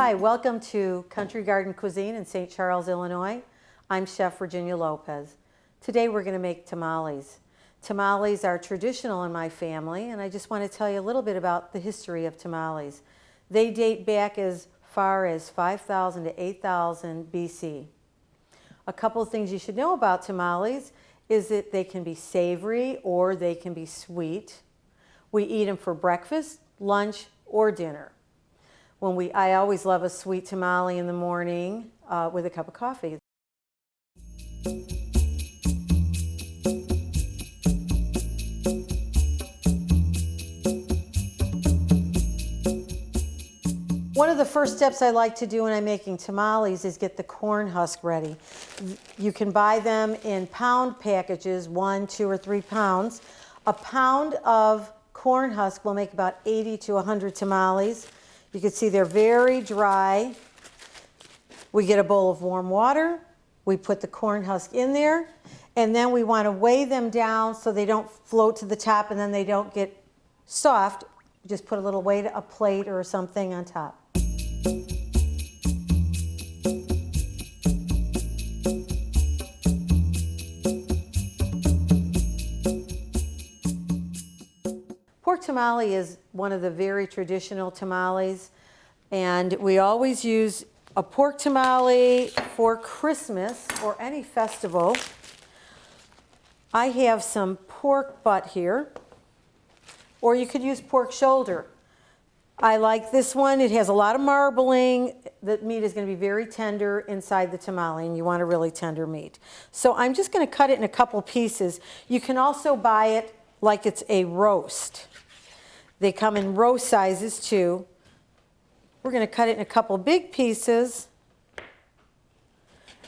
Hi, welcome to Country Garden Cuisine in St. Charles, Illinois. I'm Chef Virginia Lopez. Today we're going to make tamales. Tamales are traditional in my family, and I just want to tell you a little bit about the history of tamales. They date back as far as 5,000 to 8,000 BC. A couple of things you should know about tamales is that they can be savory or they can be sweet. We eat them for breakfast, lunch, or dinner. I always love a sweet tamale in the morning with a cup of coffee. One of the first steps I like to do when I'm making tamales is get the corn husk ready. You can buy them in pound packages, 1, 2, or 3 pounds. A pound of corn husk will make about 80 to 100 tamales. You can see they're very dry. We get a bowl of warm water. We put the corn husk in there, and then we want to weigh them down so they don't float to the top and then they don't get soft. Just put a little weight, a plate or something on top. Pork tamale is one of the very traditional tamales, and we always use a pork tamale for Christmas or any festival. I have some pork butt here, or you could use pork shoulder. I like this one. It has a lot of marbling. The meat is going to be very tender inside the tamale, and you want a really tender meat. So I'm just going to cut it in a couple pieces. You can also buy it like it's a roast. They come in roast sizes too. We're going to cut it in a couple big pieces,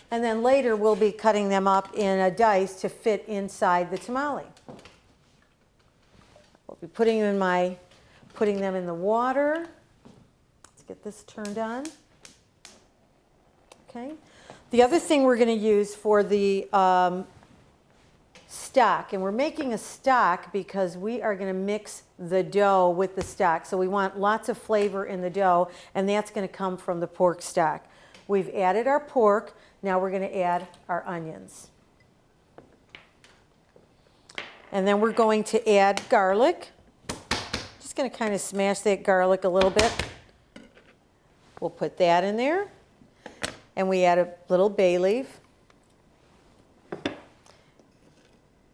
and then later we'll be cutting them up in a dice to fit inside the tamale. We'll be putting them in the water. Let's get this turned on. Okay. The other thing we're going to use for the stock, and we're making a stock because we are going to mix the dough with the stock. So we want lots of flavor in the dough, and that's going to come from the pork stock. We've added our pork. Now we're going to add our onions. And then we're going to add garlic. Just going to kind of smash that garlic a little bit. We'll put that in there. And we add a little bay leaf.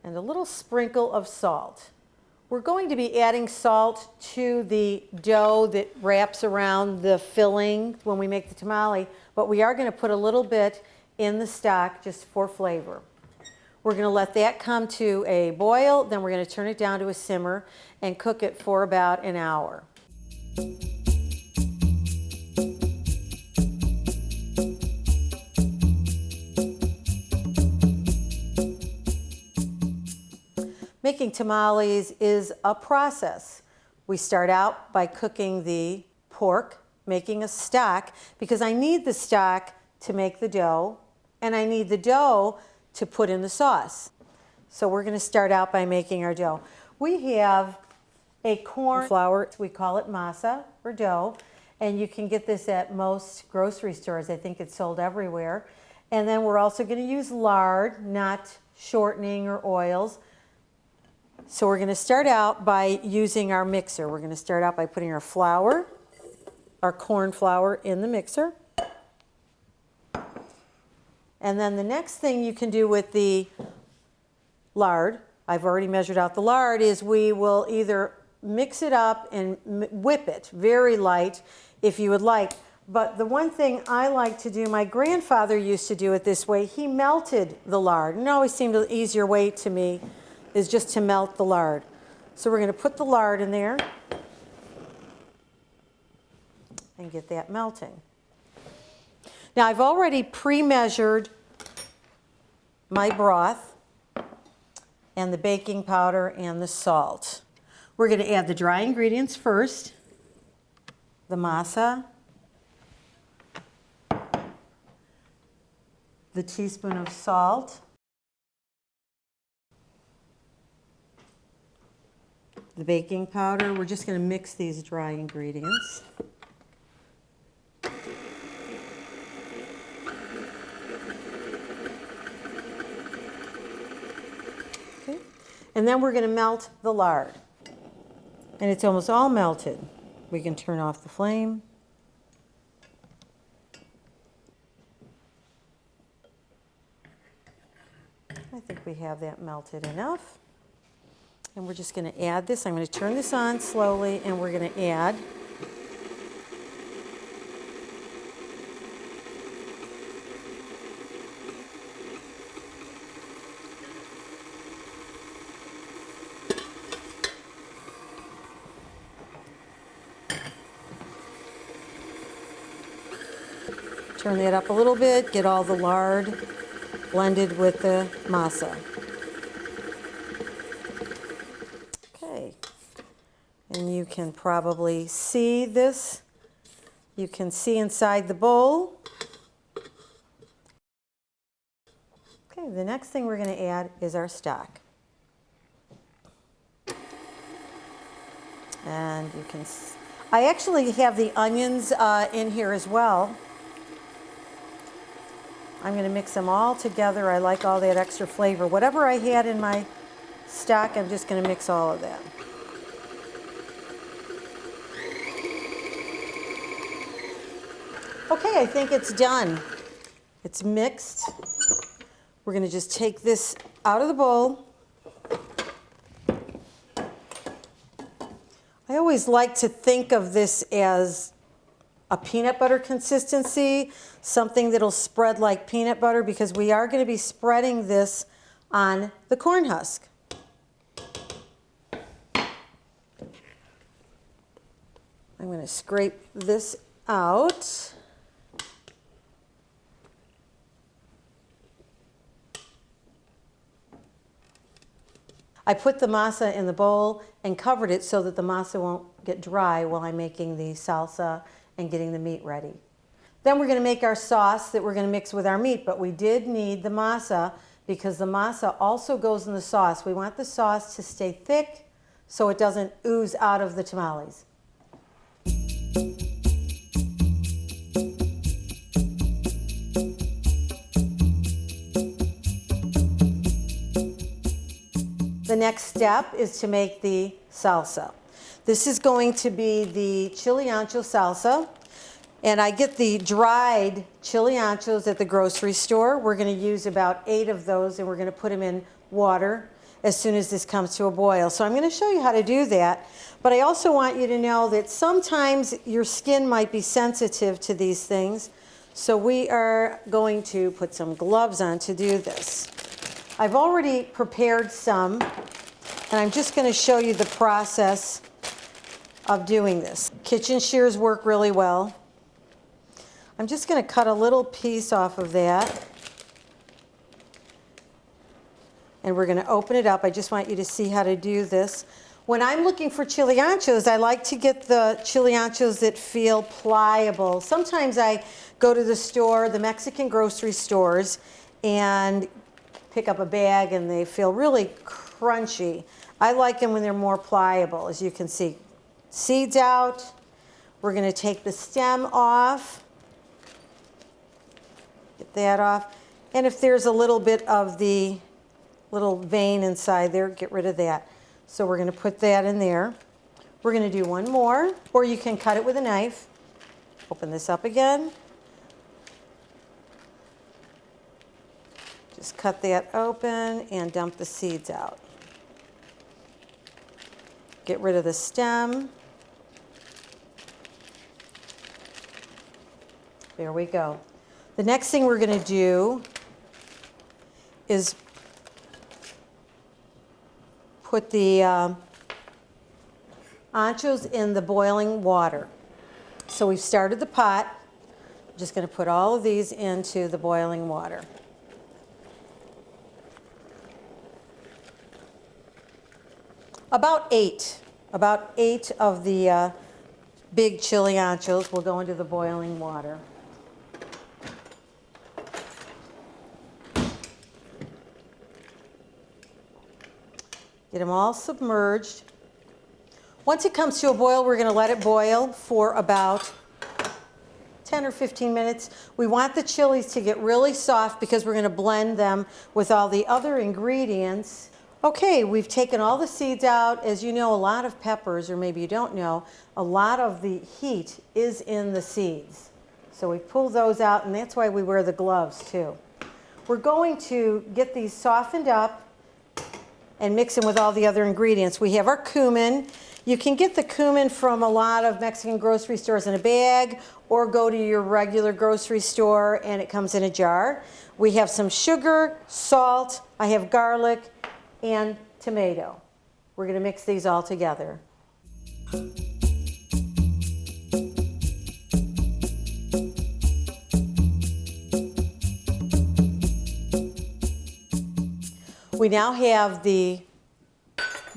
And a little sprinkle of salt. We're going to be adding salt to the dough that wraps around the filling when we make the tamale, but we are going to put a little bit in the stock just for flavor. We're going to let that come to a boil, then we're going to turn it down to a simmer and cook it for about an hour. Making tamales is a process. We start out by cooking the pork, making a stock, because I need the stock to make the dough, and I need the dough to put in the sauce. So we're going to start out by making our dough. We have a corn flour, we call it masa or dough, and you can get this at most grocery stores. I think it's sold everywhere. And then we're also going to use lard, not shortening or oils. So we're going to start out by using our mixer. We're going to start out by putting our flour, our corn flour, in the mixer. And then the next thing you can do with the lard, I've already measured out the lard, is we will either mix it up and whip it very light if you would like. But the one thing I like to do, my grandfather used to do it this way. He melted the lard. And it always seemed an easier way to me is just to melt the lard. So we're going to put the lard in there and get that melting. Now I've already pre-measured my broth and the baking powder and the salt. We're going to add the dry ingredients first, the masa, the teaspoon of salt, the baking powder. We're just going to mix these dry ingredients. And then we're going to melt the lard. And it's almost all melted. We can turn off the flame. I think we have that melted enough. And we're just going to add this. I'm going to turn this on slowly, and we're going to add turn that up a little bit, get all the lard blended with the masa. Okay, and you can probably see this. You can see inside the bowl. Okay, the next thing we're going to add is our stock. And you can, I actually have the onions in here as well. I'm going to mix them all together. I like all that extra flavor. Whatever I had in my stock, I'm just going to mix all of that. Okay, I think it's done. It's mixed. We're going to just take this out of the bowl. I always like to think of this as a peanut butter consistency, something that'll spread like peanut butter, because we are going to be spreading this on the corn husk. I'm going to scrape this out. I put the masa in the bowl and covered it so that the masa won't get dry while I'm making the salsa and getting the meat ready. Then we're going to make our sauce that we're going to mix with our meat, but we did need the masa because the masa also goes in the sauce. We want the sauce to stay thick so it doesn't ooze out of the tamales. The next step is to make the salsa. This is going to be the chili ancho salsa, and I get the dried chili anchos at the grocery store. We're going to use about 8 of those, and we're going to put them in water as soon as this comes to a boil. So I'm going to show you how to do that, but I also want you to know that sometimes your skin might be sensitive to these things, so we are going to put some gloves on to do this. I've already prepared some, and I'm just going to show you the process of doing this. Kitchen shears work really well. I'm just going to cut a little piece off of that, and we're going to open it up. I just want you to see how to do this. When I'm looking for chili anchos, I like to get the chili anchos that feel pliable. Sometimes I go to the store, the Mexican grocery stores, and pick up a bag and they feel really crunchy. I like them when they're more pliable, as you can see. Seeds out. We're going to take the stem off. Get that off. And if there's a little bit of the little vein inside there, get rid of that. So we're going to put that in there. We're going to do one more, or you can cut it with a knife. Open this up again. Just cut that open and dump the seeds out. Get rid of the stem. There we go. The next thing we're going to do is put the anchos in the boiling water. So we've started the pot. I'm just going to put all of these into the boiling water. About eight of the big chili anchos will go into the boiling water. Get them all submerged. Once it comes to a boil, we're going to let it boil for about 10 or 15 minutes. We want the chilies to get really soft because we're going to blend them with all the other ingredients. Okay, we've taken all the seeds out. As you know, a lot of peppers, or maybe you don't know, a lot of the heat is in the seeds. So we pull those out, and that's why we wear the gloves too. We're going to get these softened up and mix them with all the other ingredients. We have our cumin. You can get the cumin from a lot of Mexican grocery stores in a bag, or go to your regular grocery store and it comes in a jar. We have some sugar, salt, I have garlic, and tomato. We're going to mix these all together. We now have the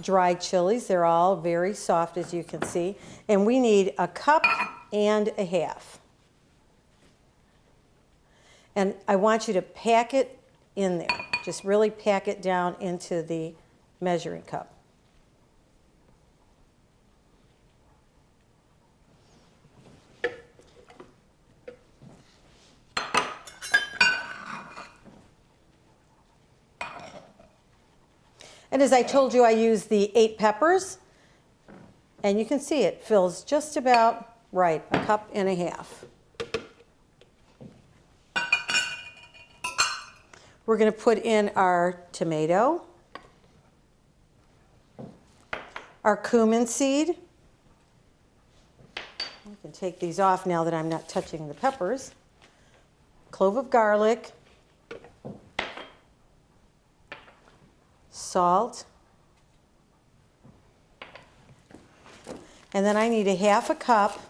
dried chilies. They're all very soft, as you can see. And we need a cup and a half. And I want you to pack it in there. Just really pack it down into the measuring cup. And as I told you, I use the 8 peppers. And you can see it fills just about right, a cup and a half. We're going to put in our tomato, our cumin seed. I can take these off now that I'm not touching the peppers. Clove of garlic, salt, and then I need a half a cup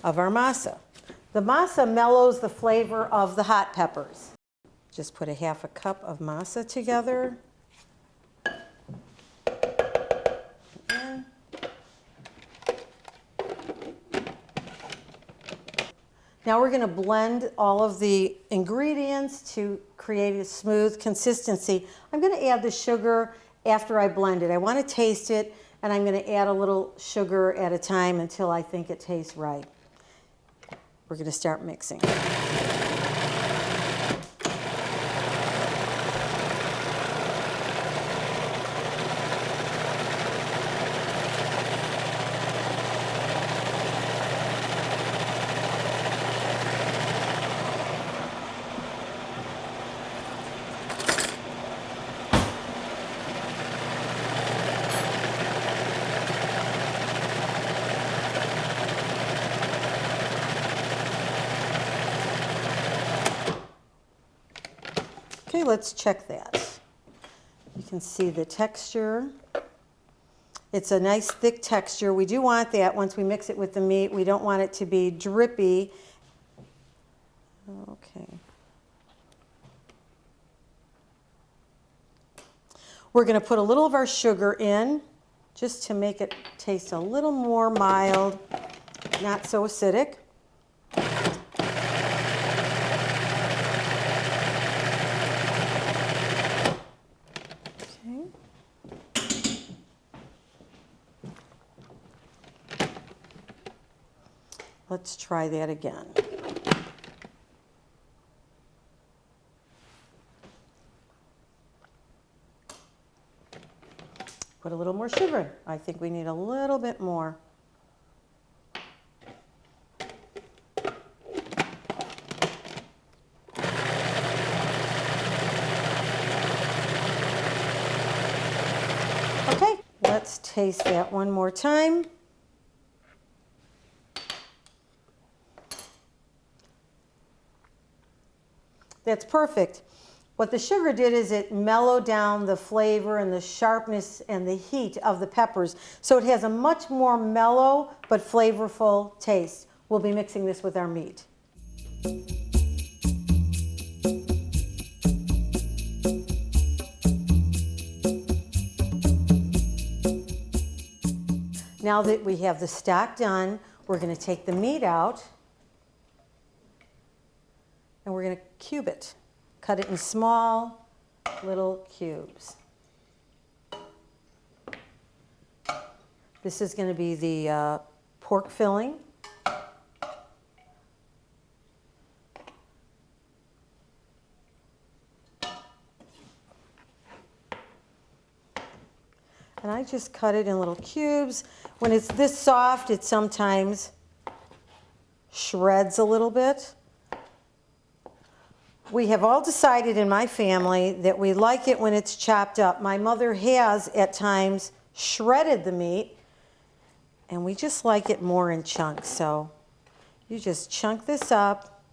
of our masa. The masa mellows the flavor of the hot peppers. Just put a half a cup of masa together. Now we're going to blend all of the ingredients to create a smooth consistency. I'm going to add the sugar after I blend it. I want to taste it, and I'm going to add a little sugar at a time until I think it tastes right. We're going to start mixing. Okay, let's check that. You can see the texture. It's a nice thick texture. We do want that once we mix it with the meat. We don't want it to be drippy. Okay. We're going to put a little of our sugar in just to make it taste a little more mild, not so acidic. Let's try that again. Put a little more sugar. I think we need a little bit more. Okay, let's taste that one more time. That's perfect. What the sugar did is it mellowed down the flavor and the sharpness and the heat of the peppers. So it has a much more mellow but flavorful taste. We'll be mixing this with our meat. Now that we have the stock done, we're going to take the meat out. And we're going to cube it. Cut it in small little cubes. This is going to be the pork filling. And I just cut it in little cubes. When it's this soft, it sometimes shreds a little bit. We have all decided in my family that we like it when it's chopped up. My mother has at times shredded the meat, and we just like it more in chunks. So you just chunk this up,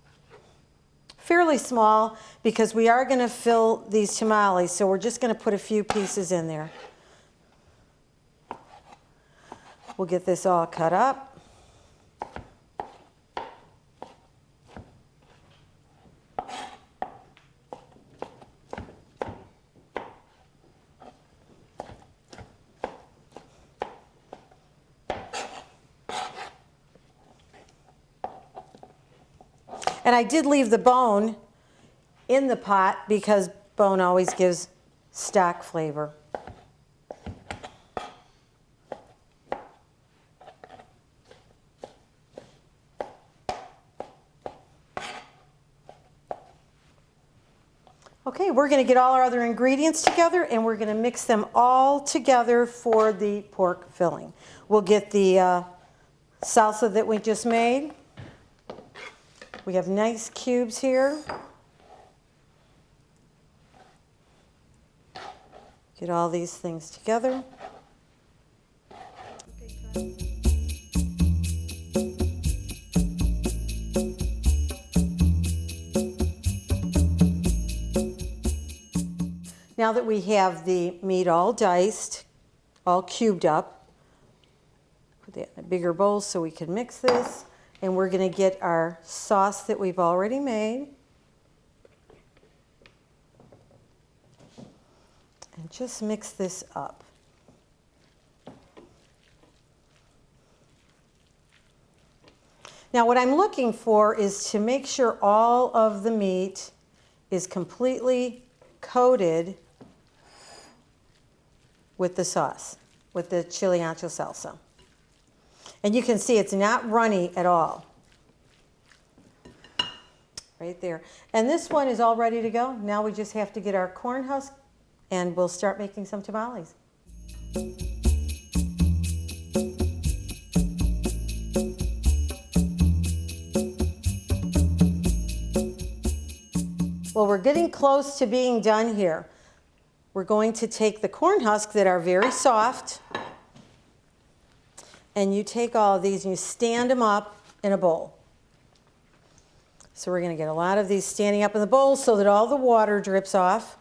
fairly small, because we are going to fill these tamales, so we're just going to put a few pieces in there. We'll get this all cut up. And I did leave the bone in the pot because bone always gives stock flavor. Okay, we're going to get all our other ingredients together and we're going to mix them all together for the pork filling. We'll get the salsa that we just made. We have nice cubes here. Get all these things together. Now that we have the meat all diced, all cubed up, put that in a bigger bowl so we can mix this. And we're going to get our sauce that we've already made. And just mix this up. Now what I'm looking for is to make sure all of the meat is completely coated with the sauce, with the chili ancho salsa. And you can see it's not runny at all. Right there. And this one is all ready to go. Now we just have to get our corn husk and we'll start making some tamales. Well, we're getting close to being done here. We're going to take the corn husks that are very soft, and you take all of these and you stand them up in a bowl. So we're going to get a lot of these standing up in the bowl so that all the water drips off.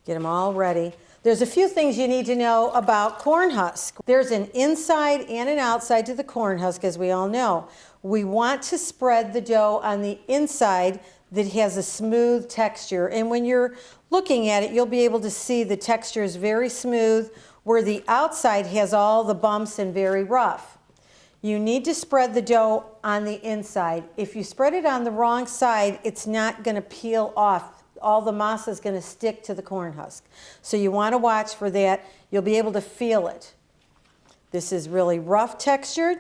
Get them all ready. There's a few things you need to know about corn husk. There's an inside and an outside to the corn husk, as we all know. We want to spread the dough on the inside that has a smooth texture. And when you're looking at it, you'll be able to see the texture is very smooth, where the outside has all the bumps and very rough. You need to spread the dough on the inside. If you spread it on the wrong side, it's not going to peel off. All the masa is going to stick to the corn husk. So you want to watch for that. You'll be able to feel it. This is really rough textured,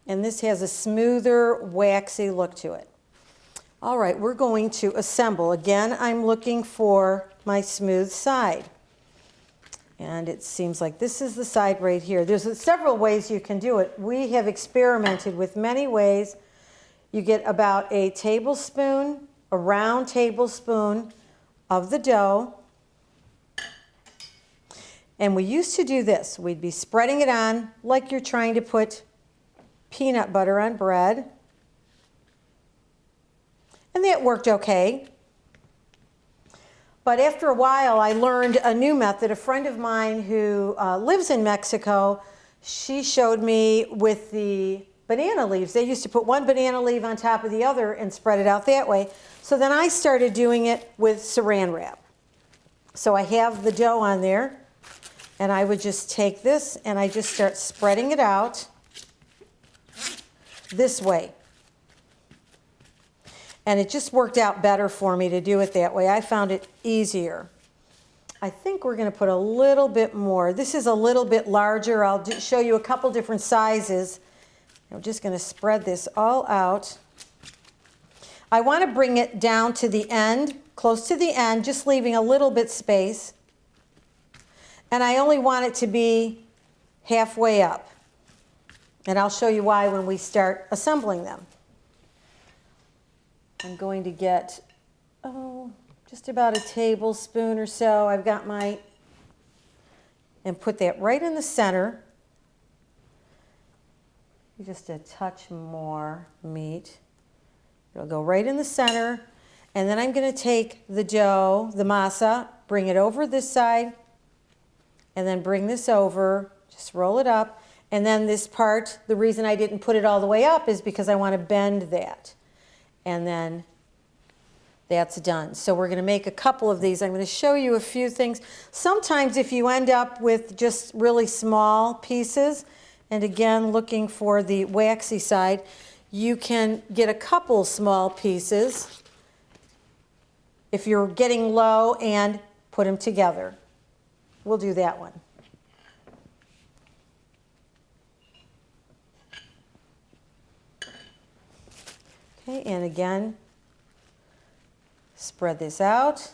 and this has a smoother, waxy look to it. All right, we're going to assemble. Again, I'm looking for my smooth side. And it seems like this is the side right here. There's several ways you can do it. We have experimented with many ways. You get about a tablespoon, a round tablespoon of the dough. And we used to do this. We'd be spreading it on like you're trying to put peanut butter on bread. And that worked okay. But after a while, I learned a new method. A friend of mine who lives in Mexico, she showed me with the banana leaves. They used to put one banana leaf on top of the other and spread it out that way. So then I started doing it with saran wrap. So I have the dough on there, and I would just take this and I just start spreading it out this way. And it just worked out better for me to do it that way. I found it easier. I think we're going to put a little bit more. This is a little bit larger. I'll show you a couple different sizes. I'm just going to spread this all out. I want to bring it down to the end, close to the end, just leaving a little bit space. And I only want it to be halfway up. And I'll show you why when we start assembling them. I'm going to get, just about a tablespoon or so. I've got my, and put that right in the center. Just a touch more meat. It'll go right in the center. And then I'm going to take the dough, the masa, bring it over this side, and then bring this over, just roll it up. And then this part, the reason I didn't put it all the way up is because I want to bend that. And then that's done. So we're going to make a couple of these. I'm going to show you a few things. Sometimes if you end up with just really small pieces, and again looking for the waxy side, you can get a couple small pieces if you're getting low and put them together. We'll do that one. Okay, and again, spread this out.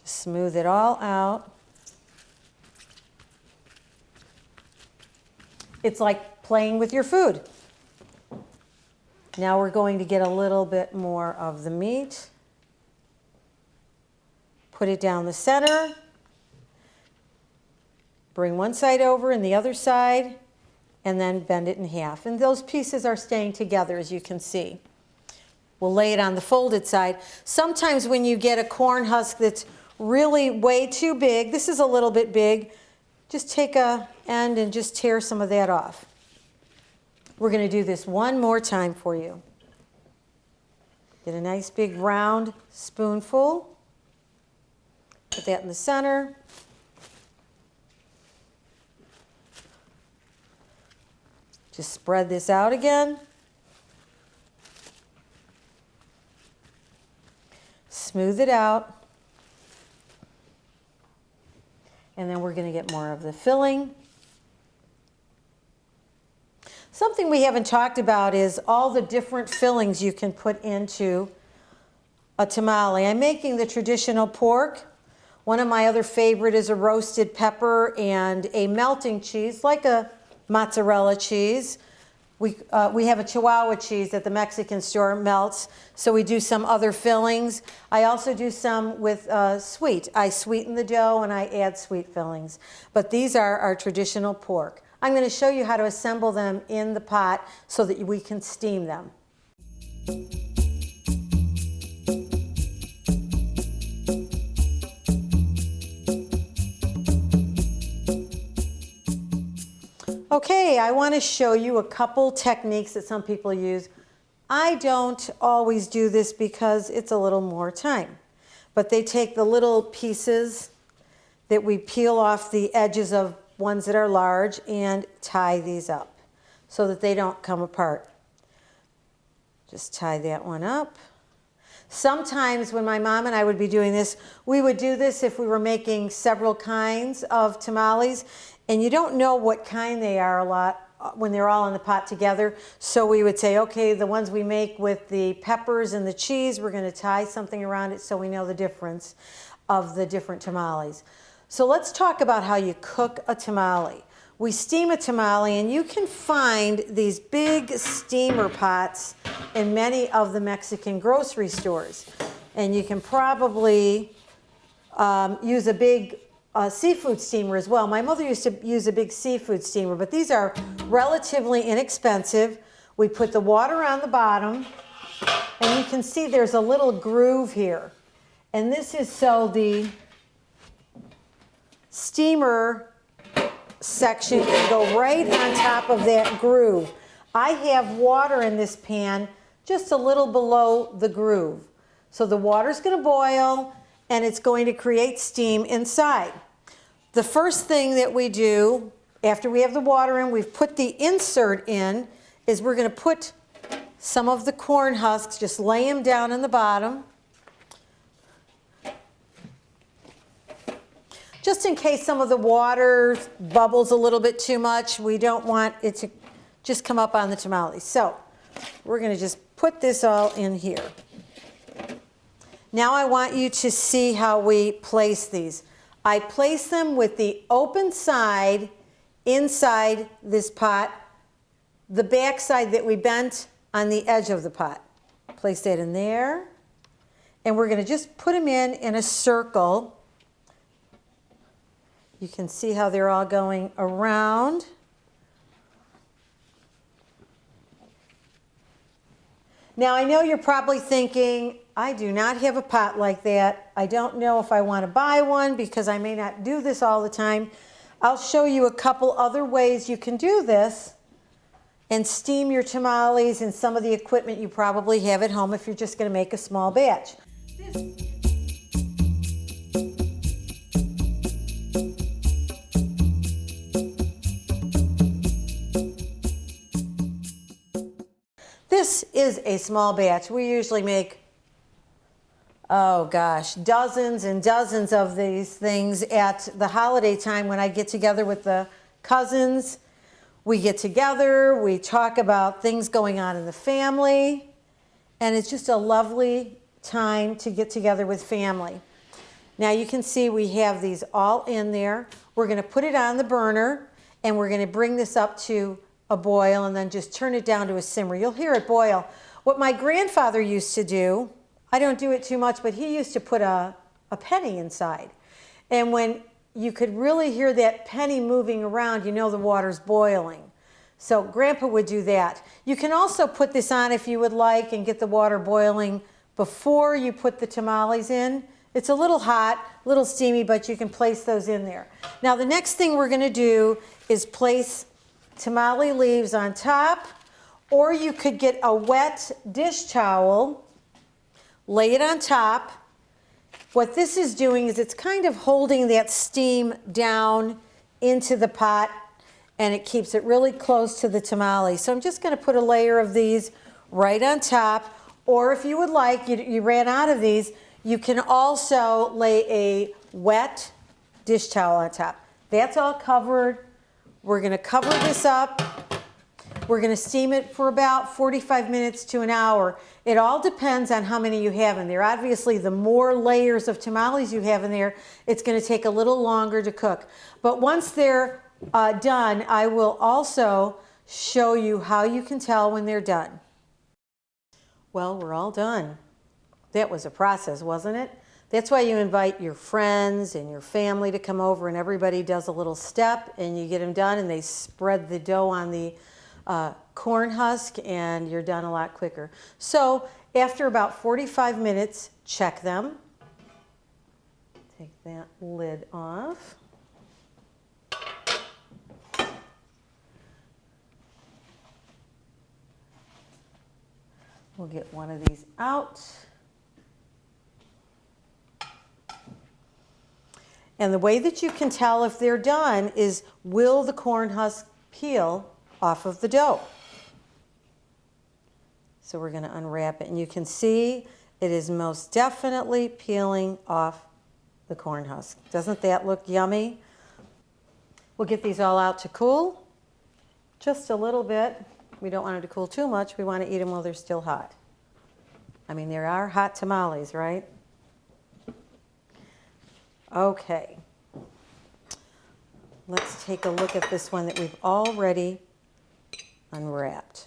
Just smooth it all out. It's like playing with your food. Now we're going to get a little bit more of the meat. Put it down the center. Bring one side over and the other side, and then bend it in half. And those pieces are staying together, as you can see. We'll lay it on the folded side. Sometimes when you get a corn husk that's really way too big, this is a little bit big, just take a end and just tear some of that off. We're going to do this one more time for you. Get a nice big round spoonful. Put that in the center. Just spread this out again. Smooth it out. And then we're going to get more of the filling. Something we haven't talked about is all the different fillings you can put into a tamale. I'm making the traditional pork. One of my other favorite is a roasted pepper and a melting cheese, like a mozzarella cheese. We have a Chihuahua cheese that the Mexican store melts, so we do some other fillings. I also do some with sweet. I sweeten the dough and I add sweet fillings. But these are our traditional pork. I'm going to show you how to assemble them in the pot so that we can steam them. Okay, I want to show you a couple techniques that some people use. I don't always do this because it's a little more time. But they take the little pieces that we peel off the edges of ones that are large and tie these up so that they don't come apart. Just tie that one up. Sometimes when my mom and I would be doing this, we would do this if we were making several kinds of tamales, and you don't know what kind they are a lot when they're all in the pot together. So we would say, okay, the ones we make with the peppers and the cheese, we're going to tie something around it so we know the difference of the different tamales. So let's talk about how you cook a tamale. We steam a tamale, and you can find these big steamer pots in many of the Mexican grocery stores. And you can probably use a big seafood steamer as well. My mother used to use a big seafood steamer, but these are relatively inexpensive. We put the water on the bottom, and you can see there's a little groove here. And this is so the steamer section can go right on top of that groove. I have water in this pan just a little below the groove. So the water's going to boil and it's going to create steam inside. The first thing that we do after we have the water in, we've put the insert in, is we're going to put some of the corn husks, just lay them down in the bottom. Just in case some of the water bubbles a little bit too much, we don't want it to just come up on the tamales. So We're going to just put this all in here. Now I want you to see how we place these. I place them with the open side inside this pot, the back side that we bent on the edge of the pot. Place that in there. And we're going to just put them in a circle. You can see how they're all going around. Now I know you're probably thinking, I do not have a pot like that. I don't know if I want to buy one because I may not do this all the time. I'll show you a couple other ways you can do this and steam your tamales and some of the equipment you probably have at home if you're just going to make a small batch. This is a small batch. We usually make, oh gosh, dozens and dozens of these things at the holiday time when I get together with the cousins. We get together, we talk about things going on in the family, and it's just a lovely time to get together with family. Now you can see we have these all in there. We're going to put it on the burner, and we're going to bring this up to a boil and then just turn it down to a simmer. You'll hear it boil. What my grandfather used to do, I don't do it too much, but he used to put a penny inside. And when you could really hear that penny moving around, you know the water's boiling. So Grandpa would do that. You can also put this on if you would like and get the water boiling before you put the tamales in. It's a little hot, a little steamy, but you can place those in there. Now the next thing we're going to do is place tamale leaves on top, or you could get a wet dish towel, lay it on top. What this is doing is it's kind of holding that steam down into the pot, and it keeps it really close to the tamale. So I'm just going to put a layer of these right on top, or if you would like, you ran out of these, you can also lay a wet dish towel on top. That's all covered. We're going to cover this up. We're going to steam it for about 45 minutes to an hour. It all depends on how many you have in there. Obviously, the more layers of tamales you have in there, it's going to take a little longer to cook. But once they're done, I will also show you how you can tell when they're done. Well, we're all done. That was a process, wasn't it? That's why you invite your friends and your family to come over, and everybody does a little step, and you get them done, and they spread the dough on the corn husk, and you're done a lot quicker. So after about 45 minutes, check them. Take that lid off. We'll get one of these out. And the way that you can tell if they're done is, will the corn husk peel off of the dough? So we're going to unwrap it, and you can see it is most definitely peeling off the corn husk. Doesn't that look yummy? We'll get these all out to cool just a little bit. We don't want them to cool too much. We want to eat them while they're still hot. I mean, there are hot tamales, right? Okay, let's take a look at this one that we've already unwrapped.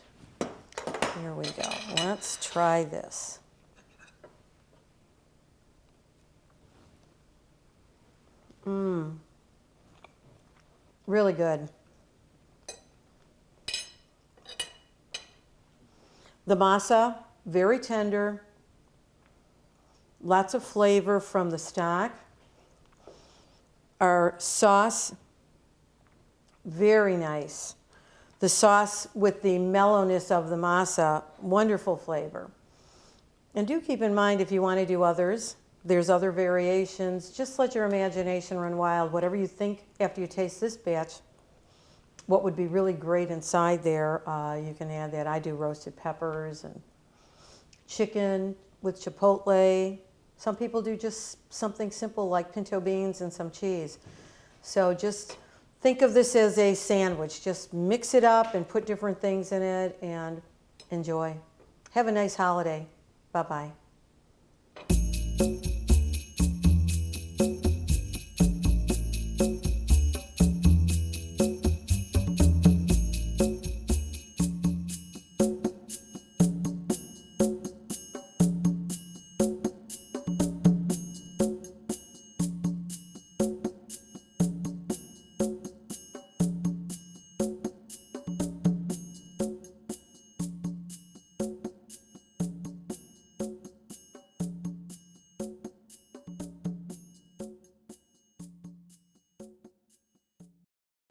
Here we go. Let's try this. Really good. The masa, very tender. Lots of flavor from the stock. Our sauce, very nice. The sauce with the mellowness of the masa, wonderful flavor. And do keep in mind, if you want to do others, there's other variations. Just let your imagination run wild. Whatever you think after you taste this batch, what would be really great inside there, you can add that. I do roasted peppers and chicken with chipotle. Some people do just something simple like pinto beans and some cheese. So just think of this as a sandwich. Just mix it up and put different things in it and Enjoy. Have a nice holiday. Bye-bye.